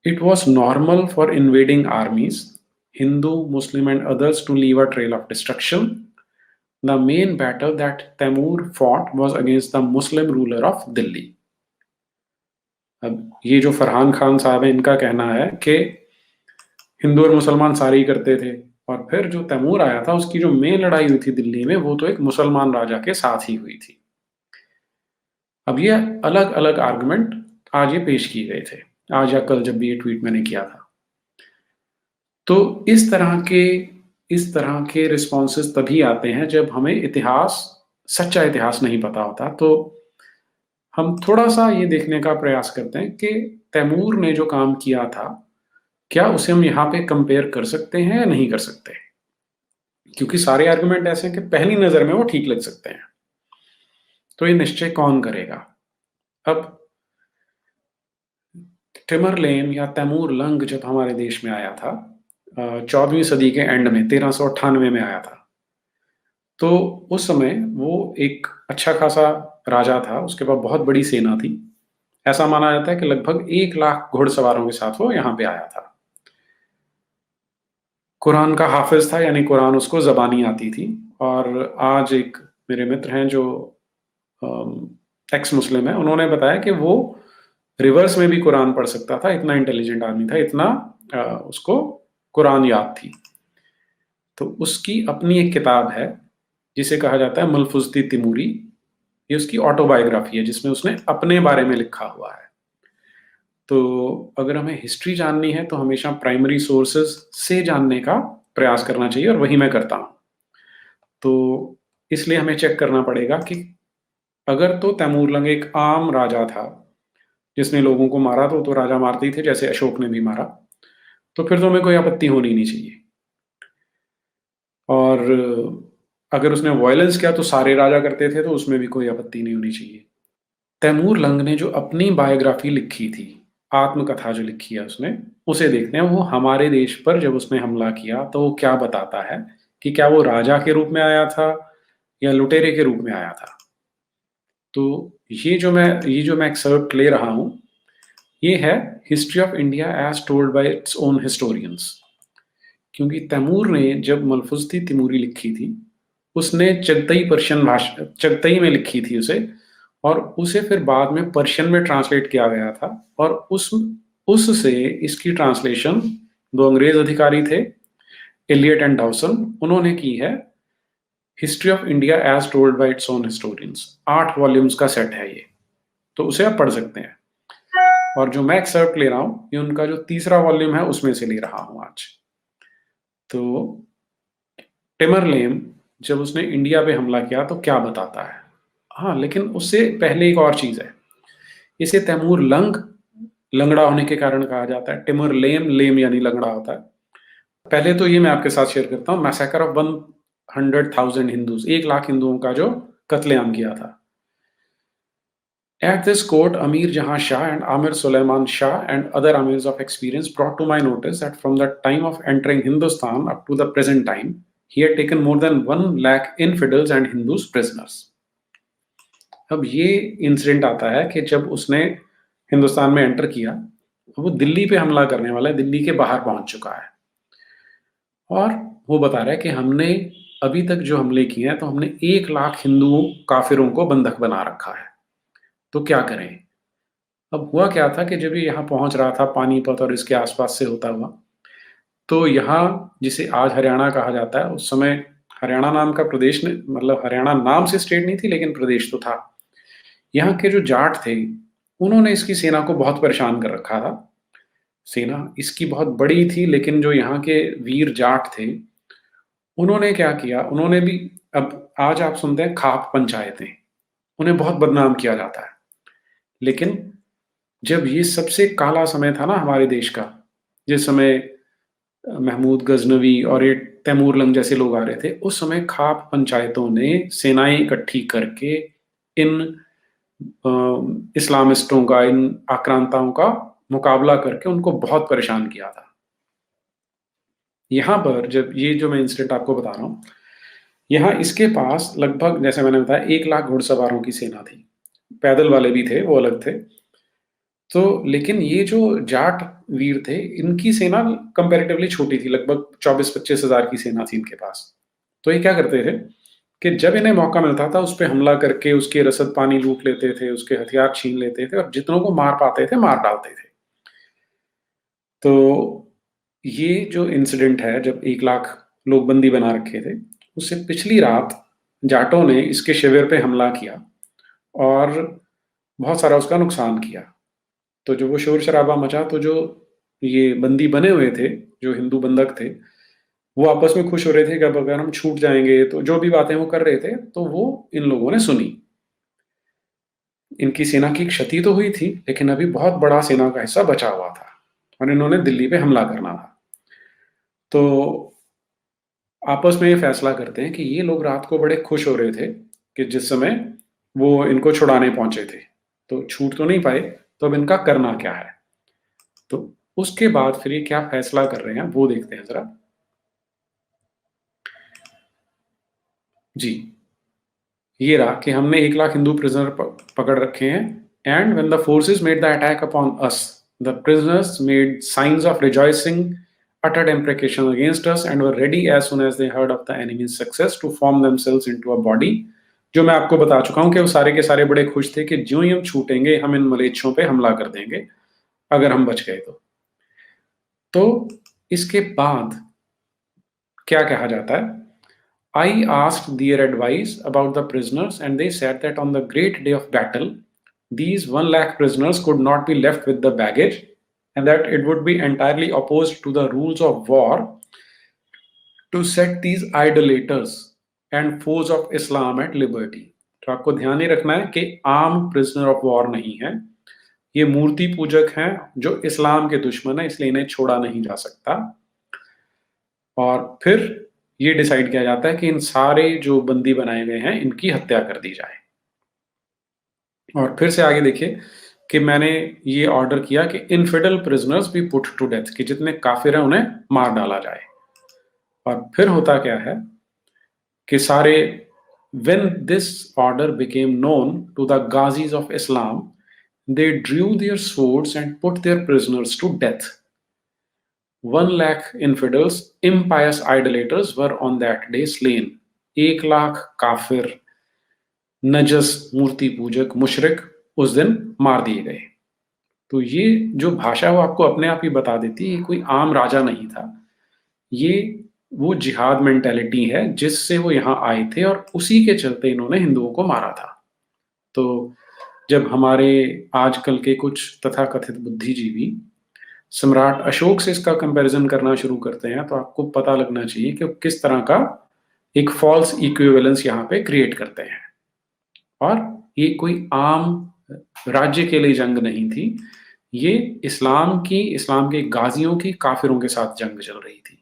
It was normal for invading armies, Hindu, Muslim, and others to leave a trail of destruction. The main battle that Taimur fought was against the Muslim ruler of Delhi. अब ये जो फरहान खान साहब है, इनका कहना है कि हिंदू और मुसलमान सारे ही करते थे, और फिर जो तैमूर आया था उसकी जो मेन लड़ाई हुई थी दिल्ली में, वो तो एक मुसलमान राजा के साथ ही हुई थी। अब ये अलग अलग आर्गुमेंट आज ये पेश किए गए थे, आज या कल जब भी ये ट्वीट मैंने किया था। तो इस तरह के रिस्पॉन्सेस तभी आते हैं जब हमें इतिहास, सच्चा इतिहास नहीं पता होता। तो हम थोड़ा सा ये देखने का प्रयास करते हैं कि तैमूर ने जो काम किया था, क्या उसे हम यहाँ पे कंपेयर कर सकते हैं या नहीं कर सकते, क्योंकि सारे आर्गुमेंट ऐसे हैं कि पहली नजर में वो ठीक लग सकते हैं। तो ये निश्चय कौन करेगा? अब टिमरलेन या तैमूर लंग जब हमारे देश में आया था 14वीं सदी के एंड में, 1398 में आया था, तो उस समय वो एक अच्छा खासा राजा था, उसके पास बहुत बड़ी सेना थी। ऐसा माना जाता है कि लगभग 1 लाख घुड़सवारों के साथ वो यहाँ पे आया था। कुरान का हाफिज था, यानी कुरान उसको ज़बानी आती थी। और आज एक मेरे मित्र हैं जो एक्स मुस्लिम है, उन्होंने बताया कि वो रिवर्स में भी कुरान पढ़ सकता था, इतना इंटेलिजेंट आदमी था, इतना उसको कुरान याद थी। तो उसकी अपनी एक किताब है जिसे कहा जाता है मलफुजती तिमूरी। ये उसकी ऑटोबायोग्राफी है जिसमें उसने अपने बारे में लिखा हुआ है। तो अगर हमें हिस्ट्री जाननी है तो हमेशा प्राइमरी सोर्सेज से जानने का प्रयास करना चाहिए, और वही मैं करता हूँ। तो इसलिए हमें चेक करना पड़ेगा कि अगर तो तैमूर एक आम राजा था जिसने लोगों को मारा, तो राजा मारते ही थे, जैसे अशोक ने भी मारा, तो फिर तो हमें कोई आपत्ति होनी नहीं चाहिए। और अगर उसने वायलेंस किया तो सारे राजा करते थे, तो उसमें भी कोई आपत्ति नहीं होनी चाहिए। तैमूर लंग ने जो अपनी बायोग्राफी लिखी थी, आत्मकथा जो लिखी है उसने, उसे देखते हैं। वो हमारे देश पर जब उसने हमला किया तो वो क्या बताता है कि क्या वो राजा के रूप में आया था या लुटेरे के रूप में आया था। तो ये जो मैं एक्सर्प्ट ले रहा हूं, ये है history of India as told by its own historians. क्योंकि तैमूर ने जब मलफुजती तिमूरी लिखी थी, उसने चगतई पर्शियन भाषा, चगतई में लिखी थी उसे, और उसे फिर बाद में पर्शियन में ट्रांसलेट किया गया था। और उससे इसकी ट्रांसलेशन दो अंग्रेज अधिकारी थे, एलियट एंड डाउसन, उन्होंने की है। History of India as told by its own historians 8 volumes का सेट है ये, तो उसे आप पढ़ सकते हैं। और जो मैं एक्सर्प्ट ले रहा हूँ, ये उनका जो तीसरा वॉल्यूम है उसमें से ले रहा हूँ आज। तो टिमरलेन जब उसने इंडिया पे हमला किया तो क्या बताता है? हाँ, लेकिन उससे पहले एक और चीज है। इसे तैमूर लंग, लंगड़ा होने के कारण कहा जाता है। टिमरलेन, लेम यानी लंगड़ा होता है। पहले तो ये मैं आपके साथ शेयर करता हूँ, मैसेकर ऑफ 100,000 हिंदूज, 1 लाख हिंदुओं का जो कत्लेआम किया था। At this court, Amir Jahan Shah and Amir Sulaiman Shah and other Amirs of experience brought to my notice that from the time of entering Hindustan up to the present time, he had taken more than 1 lakh infidels and Hindus prisoners. अब ये incident आता है कि जब उसने हिंदुस्तान में enter किया, वो दिल्ली पे हमला करने वाला है, दिल्ली के बाहर पहुंच चुका है, और वो बता रहा है कि हमने अभी तक जो हमले किए हैं, तो हमने 1 लाख हिंदुओं काफिरों को बंधक बना रखा है। तो क्या करें? अब हुआ क्या था कि जब ये यहाँ पहुंच रहा था पानीपत और इसके आसपास से होता हुआ, तो यहाँ जिसे आज हरियाणा कहा जाता है, उस समय हरियाणा नाम का प्रदेश ने, मतलब हरियाणा नाम से स्टेट नहीं थी लेकिन प्रदेश तो था। यहाँ के जो जाट थे, उन्होंने इसकी सेना को बहुत परेशान कर रखा था। सेना इसकी बहुत बड़ी थी, लेकिन जो यहाँ के वीर जाट थे, उन्होंने क्या किया, उन्होंने भी, अब आज आप सुनते हैं खाप पंचायतें, उन्हें बहुत बदनाम किया जाता है। लेकिन जब ये सबसे काला समय था ना हमारे देश का, जिस समय महमूद गजनवी और ये तैमूर लंग जैसे लोग आ रहे थे, उस समय खाप पंचायतों ने सेनाएं इकट्ठी करके इन इस्लामिस्टों का, इन आक्रांताओं का मुकाबला करके उनको बहुत परेशान किया था। यहाँ पर जब ये जो मैं इंसिडेंट आपको बता रहा हूँ, यहाँ इसके पास लगभग, जैसे मैंने बताया, 1 लाख घुड़सवारों की सेना थी। पैदल वाले भी थे, वो अलग थे। तो लेकिन ये जो जाट वीर थे, इनकी सेना कंपैरेटिवली छोटी थी, लगभग 24-25 हज़ार की सेना थी इनके पास। तो ये क्या करते थे कि जब इन्हें मौका मिलता था, उस पे हमला करके उसके रसद-पानी लूट लेते थे, उसके हथियार छीन लेते थे और जितनों को मार पाते थे, मार डालते थे। तो ये जो इंसिडेंट है, जब 1 लाख लोग बंदी बना रखे थे, उससे पिछली रात जाटों ने इसके शिविर पे हमला किया और बहुत सारा उसका नुकसान किया। तो जो वो शोर-शराबा मचा, तो जो ये बंदी बने हुए थे, जो हिंदू बंधक थे, वो आपस में खुश हो रहे थे कि अब अगर हम छूट जाएँगे, तो जो भी बातें वो कर रहे थे, तो वो इन लोगों ने सुनी। इनकी सेना की क्षति तो हुई थी, लेकिन अभी बहुत बड़ा सेना का हिस्सा बचा हुआ था और इन्होंने दिल्ली पे हमला करना था। तो आपस में ये फैसला करते हैं कि ये लोग रात को बड़े खुश हो रहे थे कि जिस समय वो इनको छुड़ाने पहुँचे थे। तो छूट तो नहीं पाए, तो अब इनका करना क्या है? तो उसके बाद फिर ये क्या फैसला कर रहे हैं, वो देखते हैं ज़रा। जी, ये रहा कि हमने 1 लाख हिंदू प्रिज़नर पकड़ रखे हैं and when the forces made the attack upon us, the prisoners made signs of rejoicing, uttered imprecation against us and were ready as soon as they heard of the enemy's success to form themselves into a body। जो मैं आपको बता चुका हूँ कि वो सारे के सारे बड़े खुश थे कि ज्यों ही हम छूटेंगे, हम इन मलेच्छों पे हमला कर देंगे, अगर हम बच गए तो। तो इसके बाद क्या कहा जाता है? I asked their advice about the prisoners, and they said that on the great day of battle, these 1 lakh prisoners could not be left with the baggage, and that it would be entirely opposed to the rules of war to set these idolaters and foes of Islam at liberty। तो आपको ध्यान ही रखना है कि आम prisoner of war नहीं है, ये मूर्ति पूजक हैं जो इस्लाम के दुश्मन है, इसलिए इन्हें छोड़ा नहीं जा सकता। और फिर ये डिसाइड किया जाता है कि इन सारे जो बंदी बनाए गए हैं, इनकी हत्या कर दी जाए। और फिर से आगे देखिए कि मैंने ये ऑर्डर किया कि infidel prisoners be put to death, कि जितने काफिर हैं उन्हें मार डाला जाए। और फिर होता क्या है कि सारे when this order became known to the Ghazis of Islam, they drew their swords and put their prisoners to death। 1 lakh infidels, impious idolaters were on that day slain। 1 lakh काफिर, नजस, मूर्ति पूजक, मुशरिक उस दिन मार दिए गए। तो ये जो भाषा वो आपको अपने आप ही बता देती है, ये कोई आम राजा नहीं था। ये वो जिहाद मेंटालिटी है जिससे वो यहाँ आए थे और उसी के चलते इन्होंने हिंदुओं को मारा था। तो जब हमारे आजकल के कुछ तथाकथित बुद्धिजीवी सम्राट अशोक से इसका कंपैरिजन करना शुरू करते हैं, तो आपको पता लगना चाहिए कि वो किस तरह का एक फॉल्स इक्विवेलेंस यहाँ पे क्रिएट करते हैं। और ये कोई आम राज्य के लिए जंग नहीं थी, ये इस्लाम के गाजियों की काफिरों के साथ जंग चल रही थी।